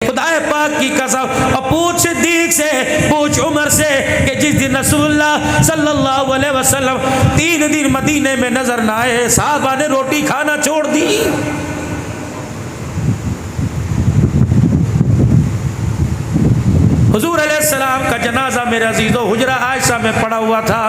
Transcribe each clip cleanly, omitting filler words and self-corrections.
खुदाए पाक की कसम। और पूछ सिद्दीक से, पूछ उमर से कि जिस दिन रसूलुल्लाह सल्लल्लाहु अलैहि वसल्लम 3 दिन मदीने में नजर ना आए, साहबा ने रोटी खाना छोड़ दी। हुजूर अलैहिस्सलाम का जनाजा मेरे अजीजों हुजरा आयशा में पड़ा हुआ था।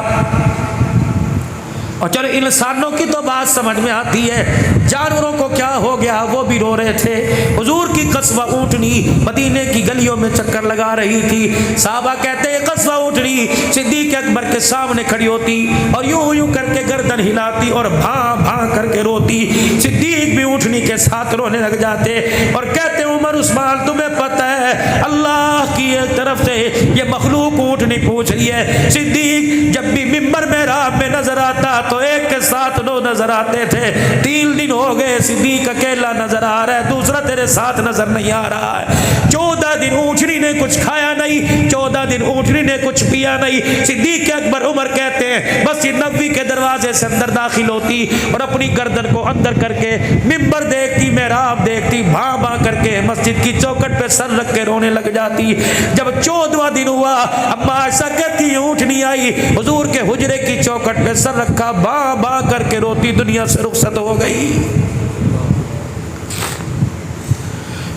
और चलो इंसानों की तो बात समझ में आती है, जानवरों को क्या हो गया, वो भी रो रहे थे। हुजूर की कस्बा ऊँटनी मदीने की गलियों में चक्कर लगा रही थी। साहबा कहते हैं कस्बा ऊँटनी सिद्दीक अकबर के सामने खड़ी होती और यूं यूं करके गर्दन हिलाती और भां भां करके रोती। सिद्दीक भी ऊँटनी के साथ रोने लग जाते और कहते उमर उस्मान तुम्हें पता है अल्लाह की एक तरफ से ये मखलूक ऊँटनी पूछ रही है। सिद्दीक जब भी मिंबर में राह में नजर आता तो एक के साथ 9 नजर आते थे। 3 दिन हो गए सिद्दीक अकेला नजर आ रहा है, दूसरा तेरे साथ नजर नहीं आ रहा है। 14 दिन ऊँटनी ने कुछ खाया नहीं, 14 दिन ऊँटनी ने कुछ पिया नहीं। सिद्दीक अकबर उमर कहते हैं मस्जिद नबवी के दरवाजे से अंदर दाखिल होती और अपनी गर्दन को अंदर करके मिंबर देखती, मेहराब देखती, भां भां करके मस्जिद की चौखट पे सर रख के रोने लग जाती। जब 14वां दिन हुआ, अम्मा आयशा कहती ऊँटनी आई, हुजूर के हुजरे की चौखट पे सर रखा, बां बां करके रोती दुनिया से रुखसत हो गई।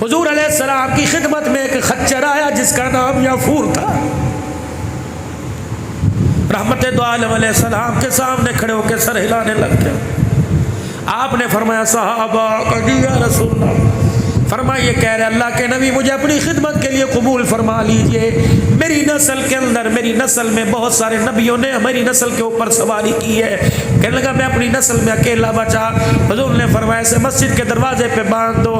हुजूर अलैहिस्सलाम की खिदमत में एक खच्चर आया जिसका नाम याफूर था। रहमत दो आलम अलैहिस्सलाम के सामने खड़े होकर सर हिलाने लग गए। आपने फरमाया सहाबा या रसूलल्लाह, फरमाइए कह रहे अल्लाह के नबी मुझे अपनी खिदमत के लिए कबूल फरमा लीजिए। मेरी नस्ल के अंदर, मेरी नस्ल में बहुत सारे नबियों ने मेरी नस्ल के ऊपर सवारी की है। कहने लगा मैं अपनी नस्ल में अकेला बचा। हुजूर ने फरमाया से मस्जिद के दरवाजे पे बांध दो।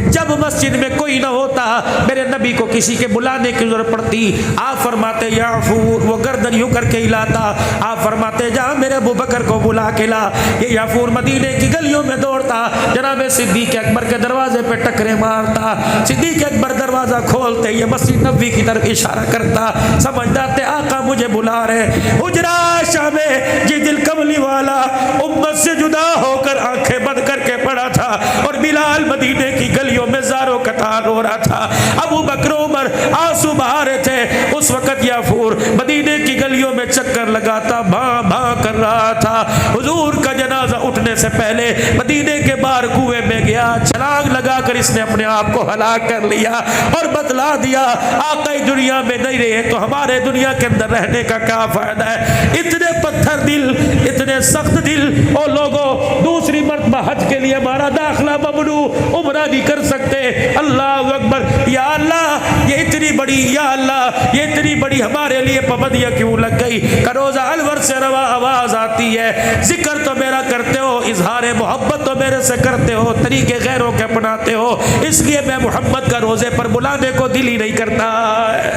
जब मस्जिद में कोई ना होता मेरे नबी को किसी के बुलाने की जरूरत पड़ती, आप फरमाते याफूर, वो गर्दन यूं करके हिलाता। आप फरमाते जा मेरे अबू बकर को बुला के ला। ये याफूर मदीने की गलियों में दौड़ता, जनाब सिद्दीक अकबर के दरवाजे पे टकरे मारता। सिद्दीक अकबर दरवाजा खोलते ये मस्जिद नबवी की तरफ इशारा करता, समझ जाते आका मुझे बुला रहे। हुजरा आयशा में जिस दिल कमली वाला उम्मत से जुदा होकर आंखें बंद करके पड़ा था और बिलाल मदीने की गलियों में ज़ारो कतार रो रहा था, अबू बकर उमर आंसू बहा रहे थे। उस वक्त याफूर मदीने की गलियों में चक्कर लगाता, भां भां कर रहा था। हुजूर का जनाजा उठने से पहले मदीने के बाहर कुएं में गया, छलांग लगाकर इसने अपने आप को हलाक कर लिया और बतला दिया आका दुनिया में नहीं रहे तो हमारे दुनिया के अंदर रहने का क्या फायदा है। इतने पत्थर दिल, इतने सख्त दिल और लोगों दूसरी मर्तबा हज के लिए हमारा दाखिला ममनू, उम्रा नहीं कर सकते। अल्लाह अकबर, या अल्लाह ये इतनी बड़ी, या अल्लाह ये इतनी बड़ी हमारे लिए पाबंदियां क्यों लग गई। करोजा अलवर से रवा आवाज आती है, जिक्र तो मेरा करते हो, इजहार मोहब्बत तो मेरे से करते हो, तरीके गैरों के अपनाते हो, इसलिए मैं मोहम्मद का रोजे पर बुलाने को दिल ही नहीं करता है।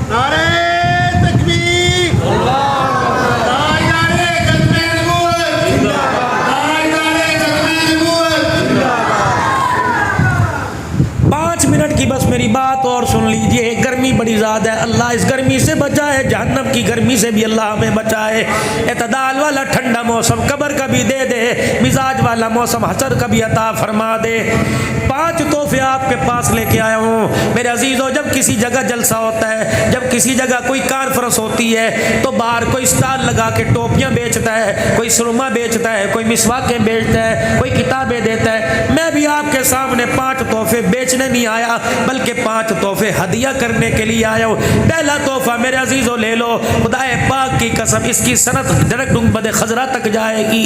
नारे तकबीर, नारे तकबीर, नारे तकबीर। 5 मिनट की बस मेरी बात और सुन लीजिए। गर्मी बड़ी ज़्यादा है, अल्लाह इस गर्मी से बचाए, जहन्नम की गर्मी से भी अल्लाह हमें बचाए। एतदाल वाला ठंडा मौसम कब्र का भी दे दे, मिजाज वाला मौसम हसर का भी अता फरमा दे। 5 तोहफे आपके पास लेके आया हूँ मेरे अजीज़ों। जब किसी जगह जलसा होता है, जब किसी जगह कोई कॉन्फ्रेंस होती है तो बाहर कोई स्टॉल लगा के टोपियाँ बेचता है, कोई सुरमा बेचता है, कोई मिसवाकें बेचता है, कोई किताबें देता है। मैं भी आपके सामने 5 तोहफे बेचने नहीं आया, बल्कि 5 तोहफे हदिया करने के लिए आया हूँ। पहला तोहफा मेरे अजीज़ों ले लो, खुदाए पाक की कसम इसकी सनत डायरेक्ट गुंबद खजरा तक जाएगी।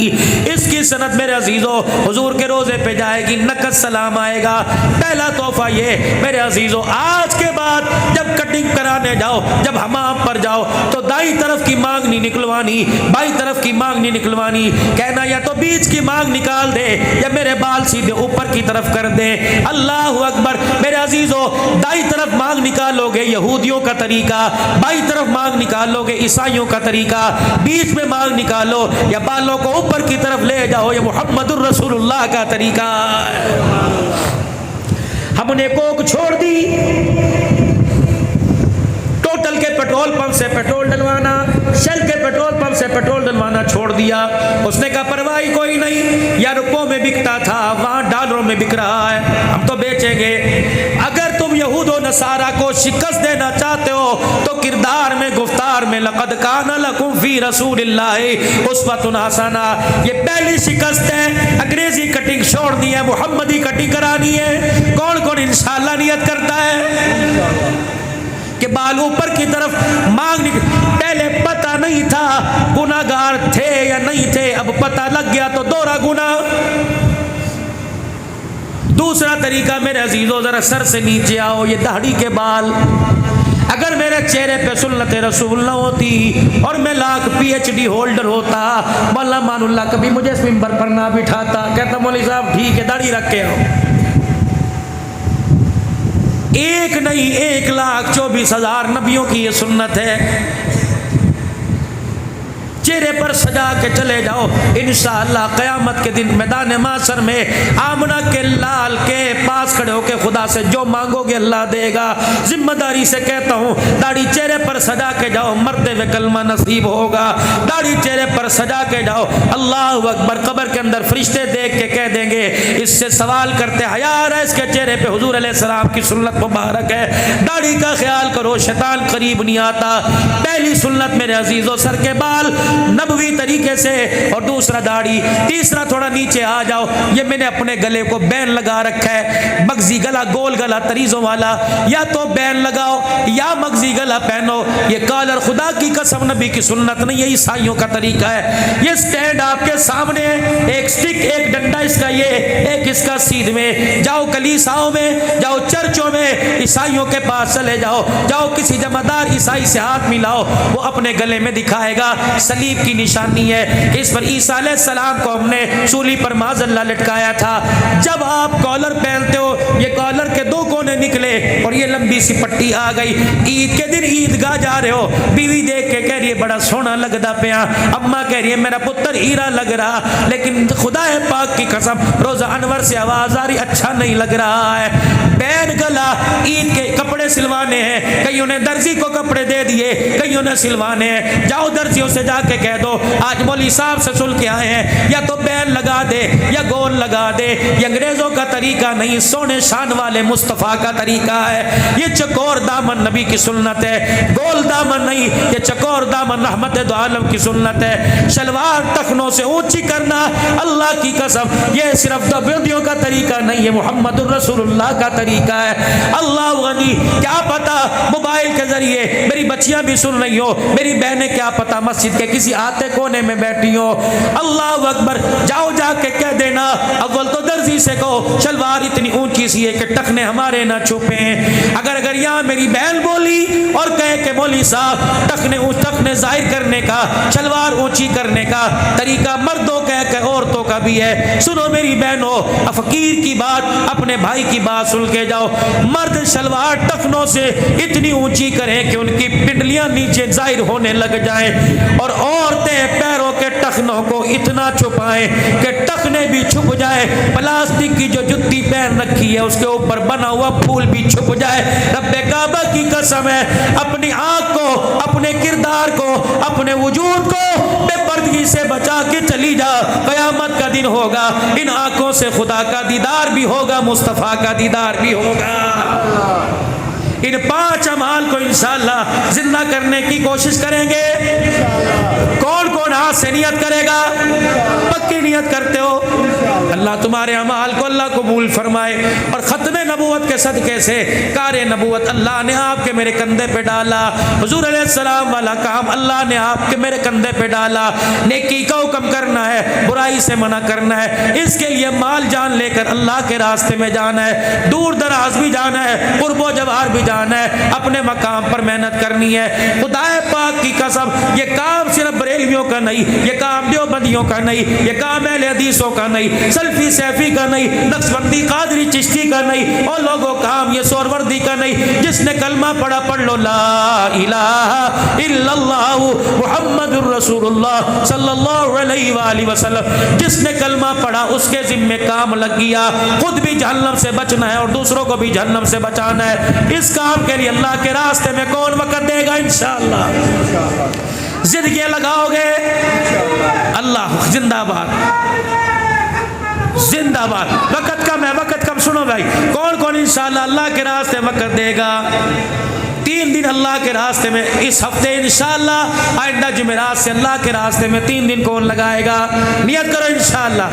इसकी सनत मेरे अजीज़ों हुजूर के रोज़े पे जाएगी, नकद सलाम आएगा। पहला तोहफा ये मेरे अजीज़ों, आज के बाद जब कटिंग कराने जाओ, जब हमाम पर जाओ तो दाई तरफ की मांग नहीं निकलवानी, बाई तरफ की मांग नहीं निकलवानी। कहना या तो बीच की मांग निकाल दे या मेरे बाल सीधे ऊपर की तरफ कर दे। अल्लाह अकबर। मेरे अजीज़ों दाई तरफ मांग निकालोगे यहूदियों का तरीका, बाई तरफ मांग निकालोगे ईसाइयों का तरीका, बीच में मांग निकालो या बालों को ऊपर की तरफ ले जाओ, ये मुहम्मदुर रसूलुल्लाह का तरीका। हमने कोक छोड़ दी, टोटल के पेट्रोल पंप से पेट्रोल डलवाना, शेल के पेट्रोल पंप से पेट्रोल डलवाना छोड़ दिया। उसने कहा परवाह कोई नहीं, या रुपयों में बिकता था, वहाँ डॉलरों में बिक रहा है, हम तो बेचेंगे। अगर तुम यहूद व नसारा को शिकस्त देना चाहते हो तो किरदार में, गुफ्तार में लक़द काना लकुम फ़ी रसूलिल्लाहि उस्वतुन हसना, ये पहली शिकस्त है। अंग्रेजी कटिंग छोड़ दी है, मुहम्मदी कटिंग करानी है। कौन कौन इंशाअल्लाह नियत करता है कि बाल ऊपर की तरफ मांग। पहले पता नहीं था गुनाहगार थे या नहीं थे, अब पता लग गया तो दोहरा गुना। दूसरा तरीका मेरे अजीजों, जरा सर से नीचे आओ, ये दाढ़ी के बाल। अगर मेरे चेहरे पे सुन्नत रसूल न होती और मैं लाख PhD होल्डर होता, मौला मानुल्लाह कभी मुझे इस मिंबर पर ना बिठाता। कहता मौलवी साहब ठीक है, दाढ़ी रख के आओ। एक नहीं 1,24,000 नबियों की ये सुन्नत है। चेहरे पर सजा के चले जाओ, इंशाअल्लाह क़यामत के दिन मैदान माशर में आमना के लाल के पास खड़े होकर खुदा से जो मांगोगे अल्लाह देगा। जिम्मेदारी से कहता हूँ, दाढ़ी चेहरे पर सजा के जाओ, मरते हुए कलमा नसीब होगा। दाढ़ी चेहरे पर सजा के जाओ, अल्लाह अकबर। कब्र के अंदर फरिश्ते देख के कह देंगे, इससे सवाल करते हया है इसके चेहरे पे हुजूर अलैहिस्सलाम की सुन्नत मुबारक है। दाढ़ी का ख्याल करो, शैतान करीब नहीं आता। पहली सुन्नत मेरे अजीजों, सर के बाल नबवी तरीके से, और दूसरा दाढ़ी। तीसरा थोड़ा नीचे आ जाओ, ये मैंने अपने गले को बैन लगा रखा है, मगजी गला, गोल गला तरीजों वाला। या तो बैन लगाओ या मगजी गला पहनो। ये कॉलर खुदा की कसम नबी की सुन्नत नहीं, ये ईसाइयों का तरीका है। ये स्टैंड आपके सामने, एक स्टिक, एक डंडा इसका, ये एक इसका सीध में जाओ, कलीसाओं में जाओ, चर्चों में ईसाइयों के पास चले जाओ, जाओ किसी जमादार ईसाई से हाथ मिलाओ, वो अपने गले में दिखाएगा सलीब की निशानी है। इस पर ईसा अलैहिस्सलाम को हमने सूली पर माज़अल्लाह लटकाया था। जब आप कॉलर पहनते हो, ये कॉलर के दो कोने निकले और ये लंबी सी पट्टी आ गई। ईद के दिन ईदगाह जा रहे हो, बीवी देख के कह रही है बड़ा सोना लगदा पिया, अम्मा कह रही है मेरा पुत्र हीरा लग रहा, लेकिन खुदा है पाक की कसम रोजा अनवर से आवाज आ रही अच्छा नहीं लग रहा है। बैन गला, ईद के कपड़े सिलवाने हैं, कईयों ने दर्जी को कपड़े दे दिए, कईयों ने सिलवाने हैं। जाओ दर्जियों से जाके कह दो आज मौलवी साहब से सुल के आए हैं, या तो बैन लगा दे या गोल लगा दे। ये अंग्रेजों का तरीका नहीं, सोने शान वाले मुस्तफ़ा का तरीका है। ये चकोर दामन नबी की सुन्नत है, गोल दामन नहीं, ये चकोर दामन रहमत दो आलम की सुन्नत है। शलवार टखनों से ऊंची करना, अल्लाह की कसम ये सिर्फ दबियों का तरीका नहीं है, मुहम्मदुर रसूलुल्लाह का तरीका है। अल्लाह गनी, क्या पता मोबाइल के जरिए मेरी बच्चियां भी सुन रही हो, मेरी बहनें क्या पता मस्जिद के किसी आते कोने में बैठी हो। अल्लाह अकबर, जाओ जाके कह देना, अव्वल तो दर्जी से कहो शलवार इतनी ऊंची सी है कि टखने हमारे ना छुपे। अगर यहाँ मेरी बहन बोली और कहे कि मौलवी साहब टखने जाहिर करने का, शलवार ऊंची करने का तरीका मर्दों का है औरतों का भी है, सुनो मेरी बहनों, फकीर की बात, अपने भाई की बात सुन के जाओ। मर्द शलवार टखनों से इतनी ऊंची करें कि उनकी पिंडलियां नीचे जाहिर होने लग जाएं, और औरतें पैरों के टखनों को इतना छुपाएं कि टखने भी छुप जाए। प्लास्टिक की जो जुत्ती पहन रखी है उसके ऊपर बना हुआ फूल भी छुप जाए। रब्बे काबा की कसम है, अपनी आंख को, अपने किरदार को, अपने वजूद को बेपर्दगी से बचा के चली जा। कयामत का दिन होगा, इन आंखों से खुदा का दीदार भी होगा, मुस्तफ़ा का दीदार भी होगा। इन 5 अमाल को इंशाअल्लाह जिंदा करने की कोशिश करेंगे। कौन कौन हाथ से नियत करेगा? पक्की नियत करते हो? अल्लाह तुम्हारे अमाल को अल्लाह कबूल फरमाए। और ख़त्म नबूवत के सदक़े से कार नबूवत अल्लाह ने आपके मेरे कंधे पे डाला, हुजूर अलैहिस्सलाम वाला काम अल्लाह ने आपके मेरे कंधे पे डाला। नेकी का हुक्म करना है, बुराई से मना करना है, इसके लिए माल जान लेकर अल्लाह के रास्ते में जाना है, दूर दराज भी जाना है, कुर्बो जवार भी जाना है, अपने मकाम पर मेहनत करनी है। खुदाए पाक की कसम, ये काम सिर्फ बरेलवियों का नहीं, ये काम देवबंदियों का नहीं, ये काम अहले हदीसों का नहीं, सल्फी सैफी का नहीं, नक्शबंदी कादरी चिश्ती का नहीं, और लोगों काम ये सोरवर्दी का नहीं। जिसने कलमा पढ़ा पढ़ लो ला इलाहा इल्लल्लाह मुहम्मदुर रसूलुल्लाह सल्लल्लाहु अलैहि वसल्लम, जिसने कलमा पढ़ा उसके जिम्मे काम लग गया। खुद भी जहन्नम से बचना है और दूसरों को भी जहन्नम से बचाना है। इस काम के लिए अल्लाह के रास्ते में कौन वक़्त देगा? इंशाअल्लाह जिद के लगाओगे, अल्लाह जिंदाबाद जिंदाबाद। वक़्त कम है, वक़्त कम। सुनो भाई, कौन कौन इंशाअल्लाह अल्लाह के रास्ते वक़्त देगा? 3 दिन अल्लाह के रास्ते में इस हफ्ते इंशाअल्लाह। आइंदा जुमेरात से अल्लाह के रास्ते में 3 दिन कौन लगाएगा? नियत करो इंशाअल्लाह।